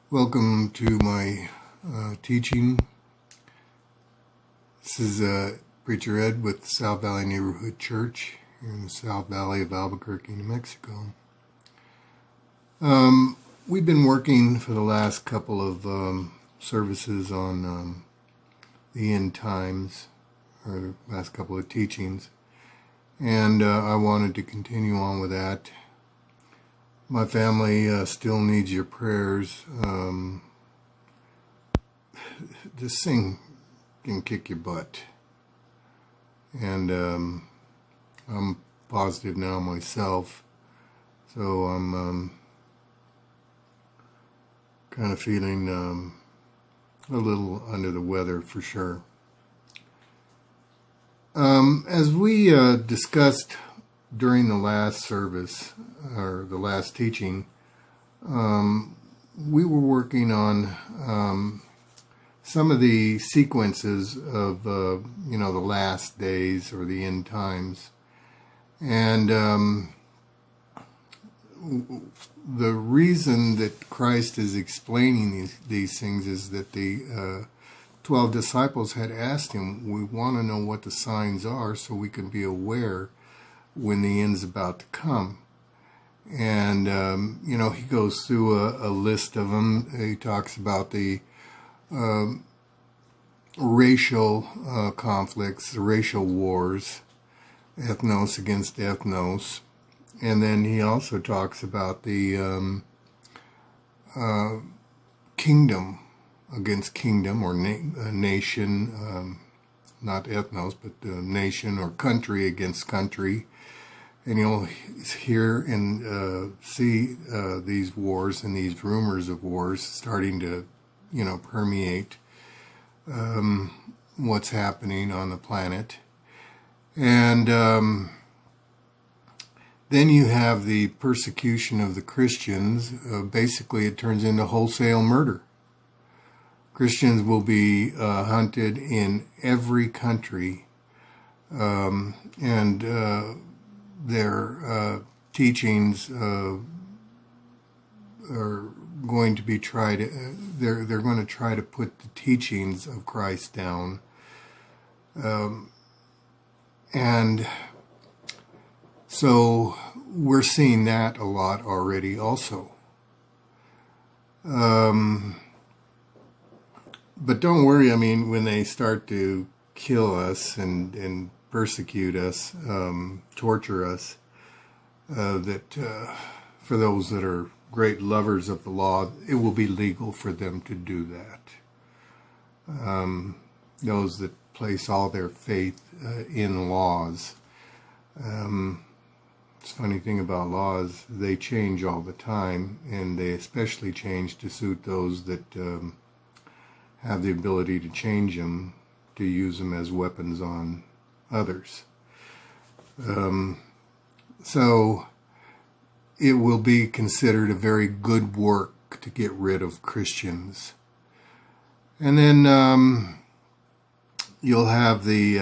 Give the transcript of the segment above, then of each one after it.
Welcome to my teaching. This is Preacher Ed with the South Valley Neighborhood Church here in the South Valley of Albuquerque, New Mexico. We've been working for the last couple of services on the end times, or the last couple of teachings, and I wanted to continue on with that. My family still needs your prayers. This thing can kick your butt. And I'm positive now myself. So I'm kind of feeling a little under the weather for sure. As we discussed during the last service, or the last teaching, we were working on some of the sequences of, the last days or the end times. And the reason that Christ is explaining these things is that the 12 disciples had asked him, we want to know what the signs are so we can be aware when the end's about to come. And, he goes through a list of them. He talks about the racial conflicts, the racial wars, ethnos against ethnos. And then he also talks about the kingdom against kingdom, or nation, not ethnos, but nation or country against country. And you'll hear and see these wars and these rumors of wars starting to, permeate what's happening on the planet. And then you have the persecution of the Christians. Basically, it turns into wholesale murder. Christians will be hunted in every country, and their teachings are going to be they're going to try to put the teachings of Christ down, and so we're seeing that a lot already also. But don't worry, when they start to kill us and persecute us, torture us, that for those that are great lovers of the law, it will be legal for them to do that. Those that place all their faith in laws. It's a funny thing about laws, they change all the time, and they especially change to suit those that have the ability to change them, to use them as weapons on others. So it will be considered a very good work to get rid of Christians. And then you'll have the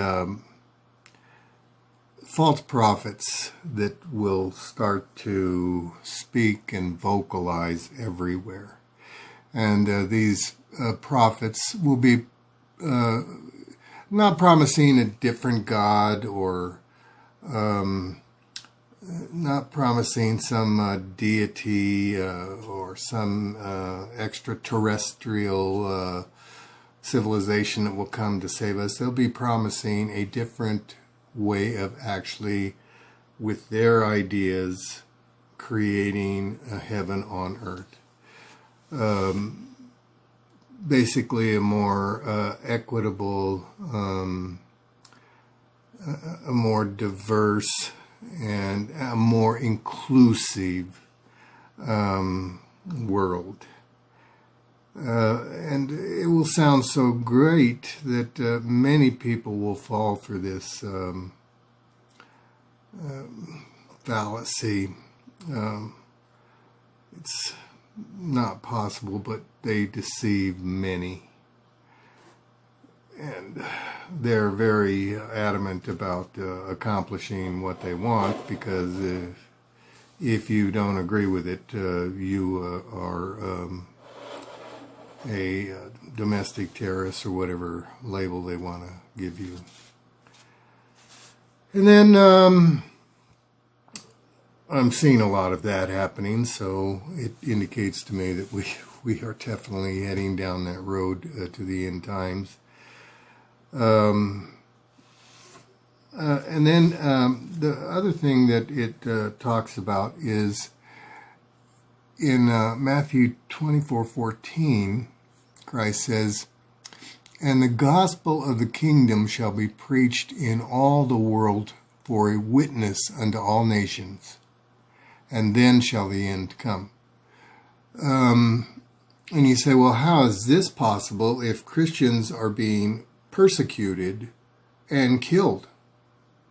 false prophets that will start to speak and vocalize everywhere. And these prophets will be not promising a different God, or not promising some deity or some extraterrestrial civilization that will come to save us. They'll be promising a different way of actually, with their ideas, creating a heaven on earth. Basically a more equitable, a more diverse, and a more inclusive world. And it will sound so great that many people will fall for this fallacy. It's not possible, but they deceive many. And they're very adamant about accomplishing what they want, because if you don't agree with it, you are a domestic terrorist or whatever label they want to give you. And then I'm seeing a lot of that happening, so it indicates to me that we are definitely heading down that road to the end times. And then the other thing that it talks about is in Matthew 24:14, Christ says, "And the gospel of the kingdom shall be preached in all the world for a witness unto all nations, and then shall the end come." And you say, well, how is this possible if Christians are being persecuted and killed?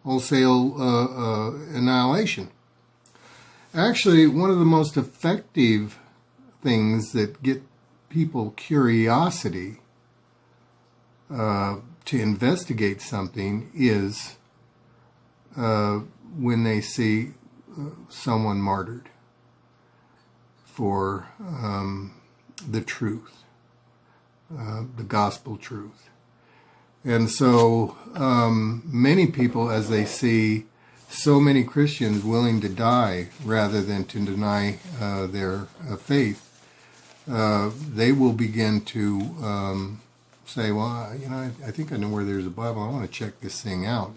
Wholesale annihilation. Actually, one of the most effective things that get people curiosity to investigate something is when they see someone martyred for the truth, the gospel truth. And so many people, as they see so many Christians willing to die rather than to deny their faith, they will begin to say, well, I think I know where there's a Bible. I want to check this thing out,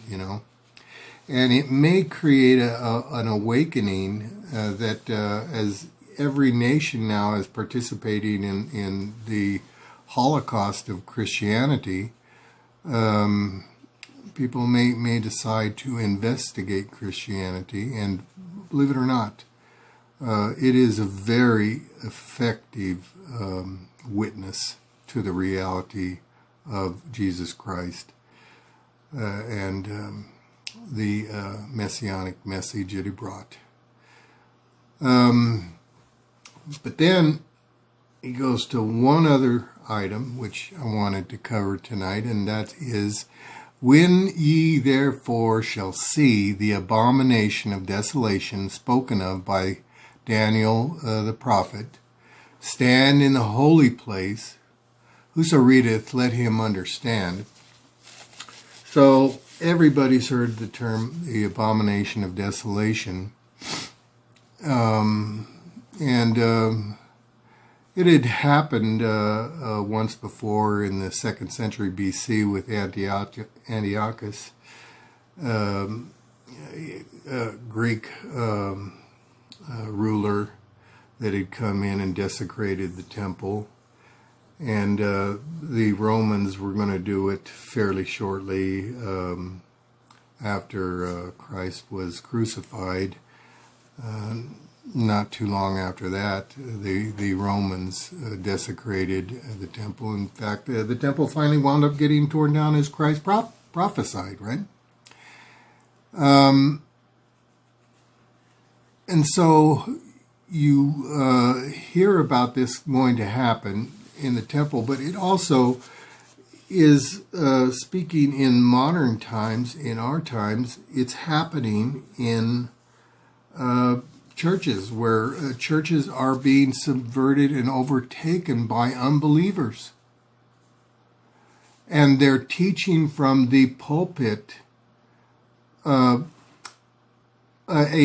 And it may create an awakening that as every nation now is participating in the Holocaust of Christianity, people may decide to investigate Christianity, and believe it or not, it is a very effective witness to the reality of Jesus Christ and the messianic message that he brought. But then he goes to one other item which I wanted to cover tonight, and that is, "When ye therefore shall see the abomination of desolation spoken of by Daniel the prophet stand in the holy place, whoso readeth, let him understand." So everybody's heard the term the abomination of desolation, it had happened once before in the 2nd century BC with Antiochus, a Greek ruler that had come in and desecrated the temple. And the Romans were going to do it fairly shortly after Christ was crucified. Not too long after that, the Romans desecrated the temple. In fact, the temple finally wound up getting torn down as Christ prophesied, right? And so you hear about this going to happen in the temple, but it also is speaking in modern times, in our times, it's happening in churches where churches are being subverted and overtaken by unbelievers. And they're teaching from the pulpit a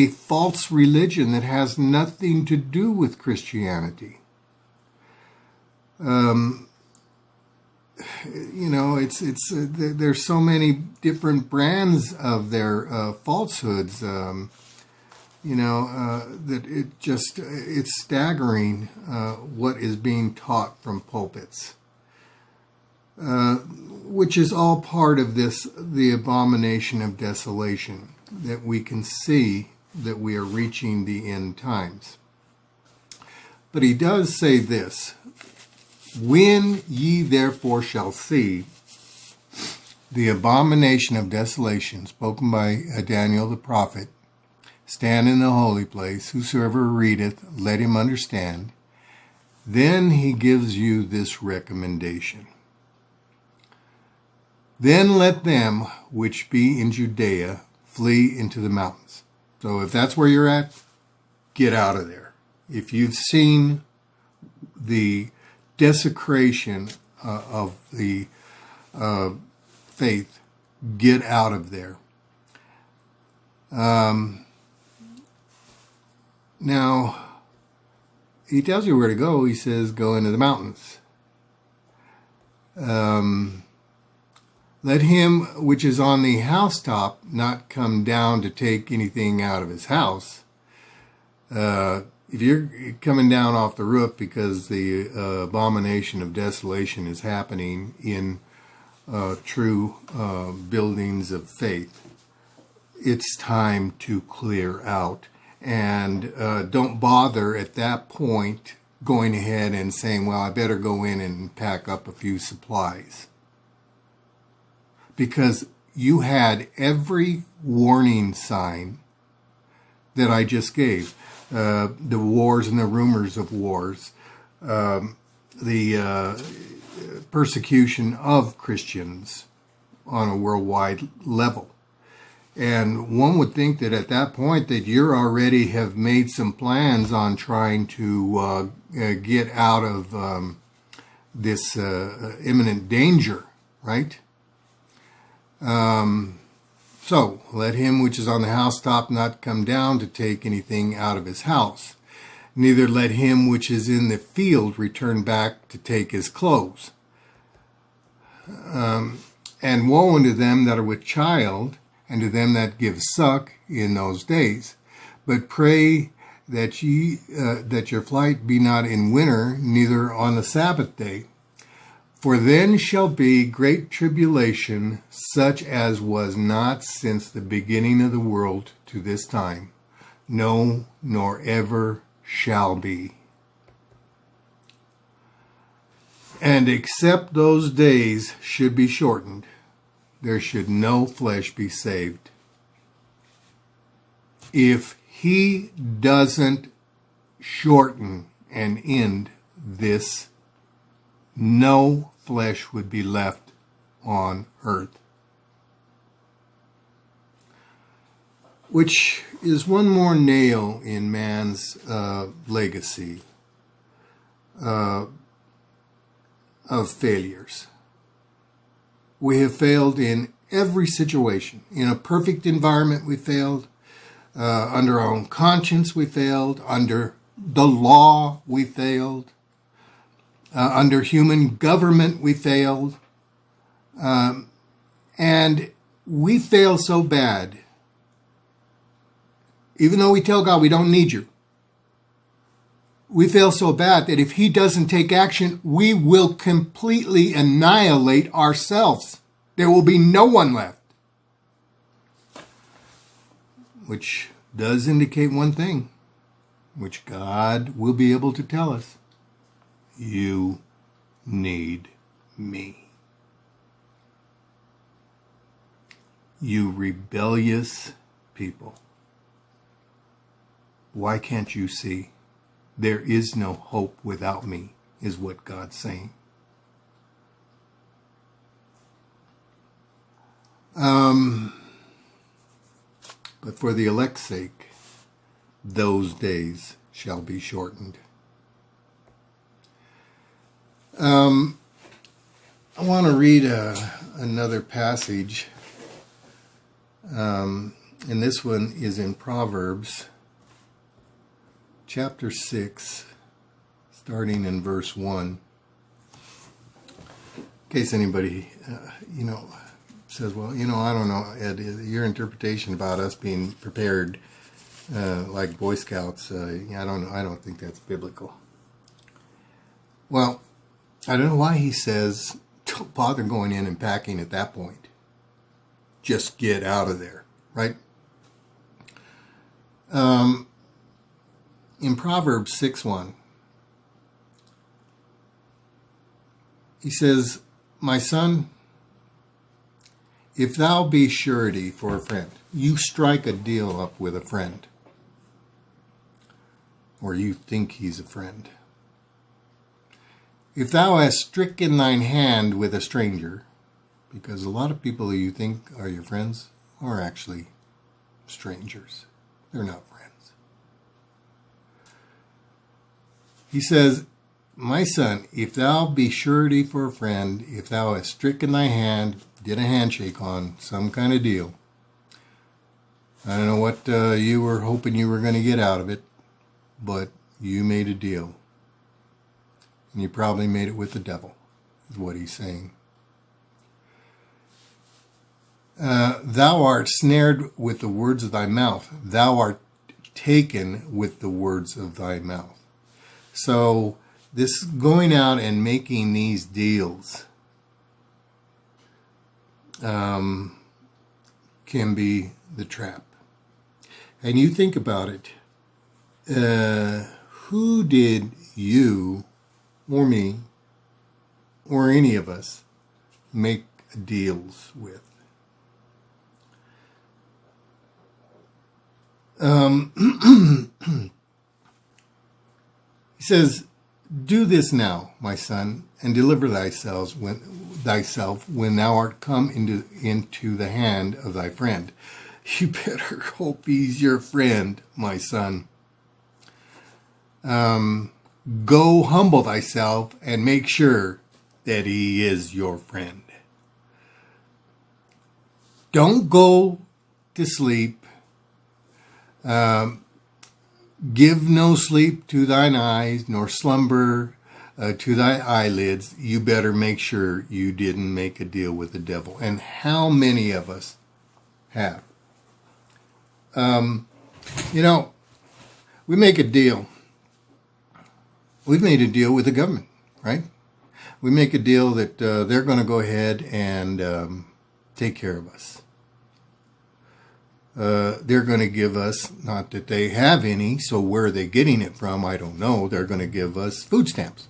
false religion that has nothing to do with Christianity. There's so many different brands of their falsehoods. That it's staggering what is being taught from pulpits, which is all part of the abomination of desolation, that we can see that we are reaching the end times. But he does say this, "When ye therefore shall see the abomination of desolation spoken by Daniel the prophet stand in the holy place, whosoever readeth, let him understand." Then he gives you this recommendation. "Then let them which be in Judea flee into the mountains." So if that's where you're at, get out of there. If you've seen the desecration of the faith. Get out of there. Now, he tells you where to go. He says, go into the mountains. Let him which is on the housetop not come down to take anything out of his house. If you're coming down off the roof because the abomination of desolation is happening in true buildings of faith, it's time to clear out. And don't bother at that point going ahead and saying, well, I better go in and pack up a few supplies. Because you had every warning sign that I just gave. The wars and the rumors of wars, the persecution of Christians on a worldwide level. And one would think that at that point that you already have made some plans on trying to get out of this imminent danger, right? So, let him which is on the housetop not come down to take anything out of his house. Neither let him which is in the field return back to take his clothes. And woe unto them that are with child, and to them that give suck in those days. But pray that that your flight be not in winter, neither on the Sabbath day. For then shall be great tribulation, such as was not since the beginning of the world to this time, no, nor ever shall be. And except those days should be shortened, there should no flesh be saved. If he doesn't shorten and end this, no flesh would be left on earth. Which is one more nail in man's legacy of failures. We have failed in every situation. In a perfect environment, we failed. Under our own conscience, we failed. Under the law, we failed. Under human government, we failed. And we fail so bad, even though we tell God we don't need you, we fail so bad that if he doesn't take action, we will completely annihilate ourselves. There will be no one left. Which does indicate one thing, which God will be able to tell us. You need me. You rebellious people. Why can't you see? There is no hope without me, is what God's saying. But for the elect's sake, those days shall be shortened. I want to read another passage, and this one is in Proverbs, chapter 6, starting in verse 1. In case anybody, says, well, I don't know, Ed, your interpretation about us being prepared like Boy Scouts, I don't think that's biblical. Well, I don't know why he says, don't bother going in and packing at that point. Just get out of there, right? In Proverbs 6:1, he says, my son, if thou be surety for a friend, you strike a deal up with a friend, or you think he's a friend. If thou hast stricken thine hand with a stranger, because a lot of people that you think are your friends are actually strangers. They're not friends. He says, My son, if thou be surety for a friend, if thou hast stricken thy hand, did a handshake on some kind of deal. I don't know what you were hoping you were going to get out of it, but you made a deal. And you probably made it with the devil, is what he's saying. Thou art snared with the words of thy mouth. Thou art taken with the words of thy mouth. So this going out and making these deals can be the trap. And you think about it. Who did you or me or any of us make deals with? He says, do this now, my son, and deliver thyself when thou art come into the hand of thy friend. You better hope he's your friend, my son. Go humble thyself and make sure that he is your friend. Don't go to sleep. Give no sleep to thine eyes, nor slumber to thy eyelids. You better make sure you didn't make a deal with the devil. And how many of us have? We make a deal. We've made a deal with the government, right? We make a deal that they're going to go ahead and take care of us. They're going to give us, not that they have any, so where are they getting it from? I don't know. They're going to give us food stamps.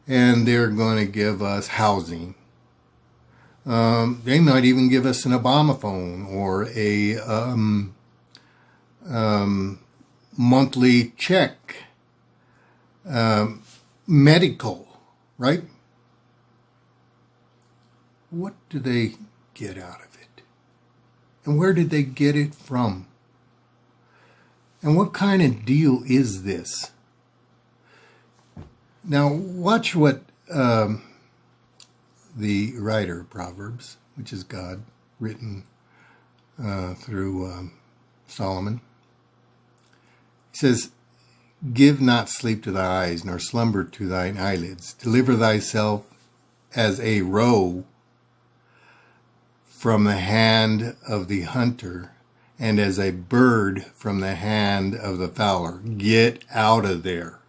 And they're going to give us housing. They might even give us an Obama phone or a monthly check. Medical, right? What do they get out of it? And where did they get it from? And what kind of deal is this? Now, watch what the writer of Proverbs, which is God, written through Solomon. He says, give not sleep to thy eyes, nor slumber to thine eyelids. Deliver thyself as a roe from the hand of the hunter, and as a bird from the hand of the fowler. Get out of there.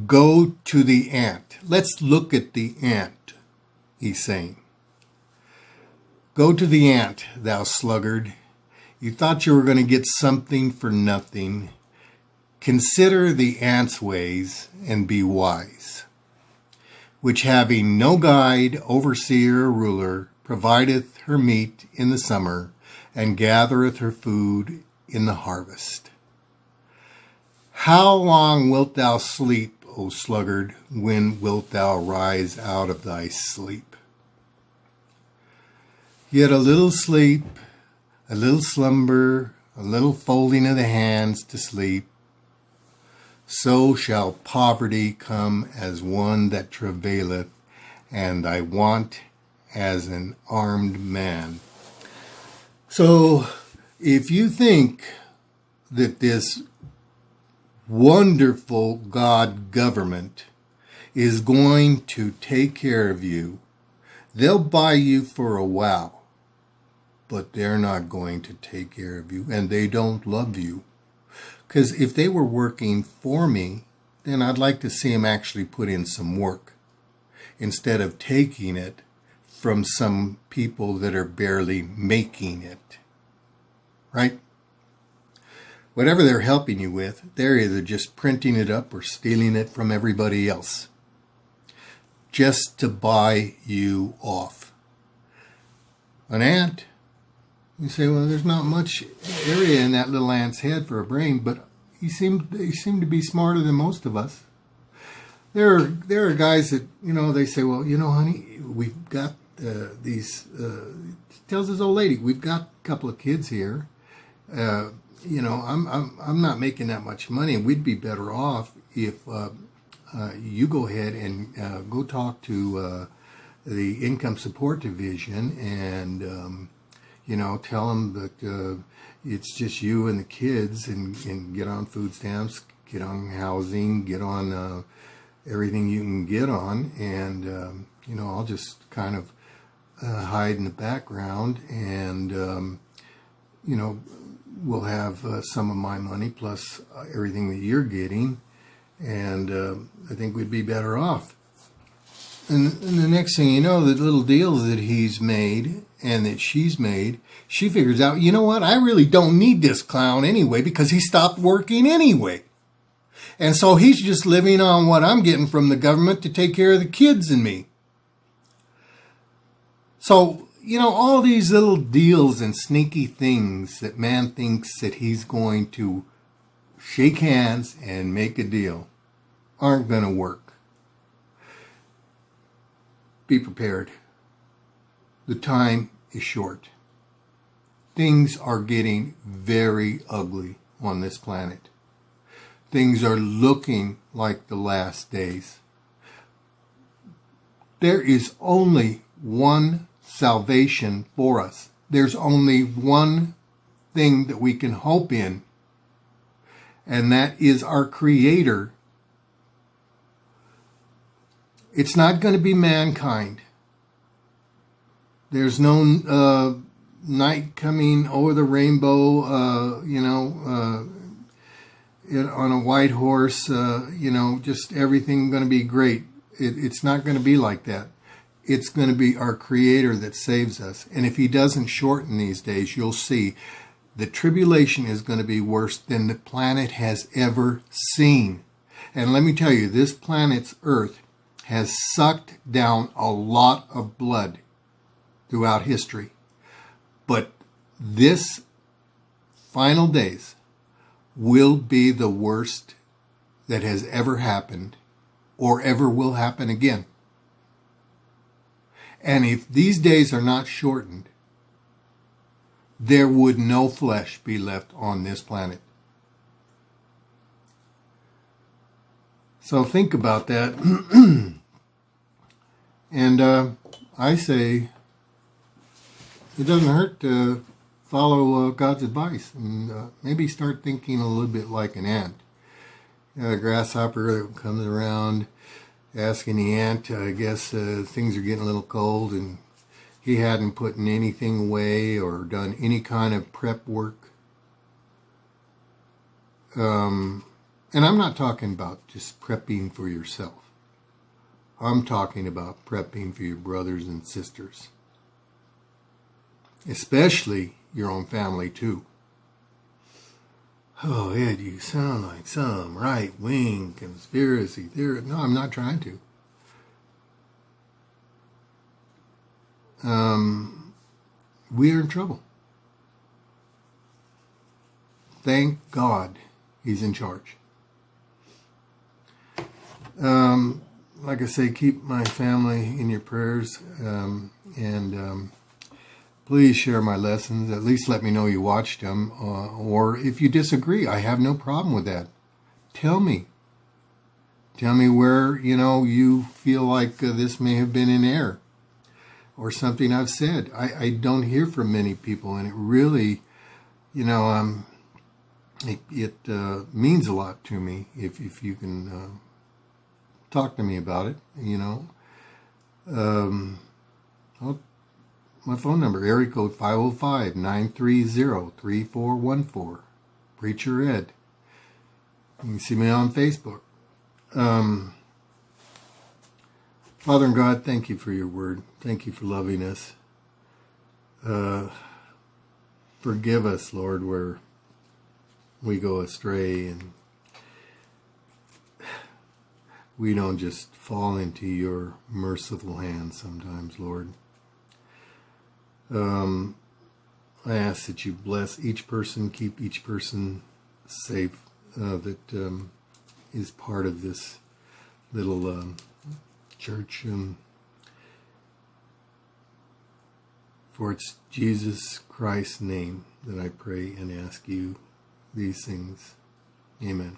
Go to the ant. Let's look at the ant, he's saying. Go to the ant, thou sluggard. You thought you were going to get something for nothing. Consider the ant's ways and be wise, which having no guide, overseer, or ruler, provideth her meat in the summer, and gathereth her food in the harvest. How long wilt thou sleep, O sluggard? When wilt thou rise out of thy sleep? Yet a little sleep, a little slumber, a little folding of the hands to sleep, so shall poverty come as one that travaileth, and thy want as an armed man. So, if you think that this wonderful God government is going to take care of you, they'll buy you for a while. But they're not going to take care of you, and they don't love you. Because if they were working for me, then I'd like to see them actually put in some work instead of taking it from some people that are barely making it. Right? Whatever they're helping you with, they're either just printing it up or stealing it from everybody else just to buy you off. An ant, you say, well, there's not much area in that little ant's head for a brain, but they seem to be smarter than most of us. There are guys that, they say, well, honey, we've got these, tells his old lady, we've got a couple of kids here, I'm not making that much money. We'd be better off if you go ahead and go talk to the Income Support Division and tell them that it's just you and the kids, and get on food stamps, get on housing, get on everything you can get on, and I'll just kind of hide in the background, and we'll have some of my money plus everything that you're getting, and I think we'd be better off. And the next thing you know, the little deals that he's made and that she's made, she figures out, you know what, I really don't need this clown anyway because he stopped working anyway. And so he's just living on what I'm getting from the government to take care of the kids and me. So, all these little deals and sneaky things that man thinks that he's going to shake hands and make a deal aren't going to work. Be prepared. The time is short. Things are getting very ugly on this planet. Things are looking like the last days. There is only one salvation for us. There's only one thing that we can hope in, and that is our Creator. It's not going to be mankind. There's no night coming over the rainbow, on a white horse, just everything going to be great. It's not going to be like that. It's going to be our Creator that saves us. And if He doesn't shorten these days, you'll see the tribulation is going to be worse than the planet has ever seen. And let me tell you, this planet's Earth has sucked down a lot of blood throughout history. But this final days will be the worst that has ever happened or ever will happen again. And if these days are not shortened, there would no flesh be left on this planet. So think about that. And I say, it doesn't hurt to follow God's advice and maybe start thinking a little bit like an ant. A grasshopper that comes around asking the ant, I guess things are getting a little cold, and he hadn't put anything away or done any kind of prep work. And I'm not talking about just prepping for yourself. I'm talking about prepping for your brothers and sisters. Especially your own family, too. Oh, Ed, you sound like some right-wing conspiracy theorist. No, I'm not trying to. We are in trouble. Thank God He's in charge. Like I say, keep my family in your prayers, and please share my lessons. At least let me know you watched them. Or if you disagree, I have no problem with that. Tell me. Tell me where, you feel like this may have been in error or something I've said. I don't hear from many people, and it really, it means a lot to me if you can talk to me about it, my phone number, area code 505-930-3414. Preacher Ed. You can see me on Facebook. Father and God, thank you for your word. Thank you for loving us. Forgive us, Lord, where we go astray and we don't just fall into your merciful hands sometimes, Lord. I ask that you bless each person, keep each person safe that is part of this little church. For it's Jesus Christ's name that I pray and ask you these things. Amen.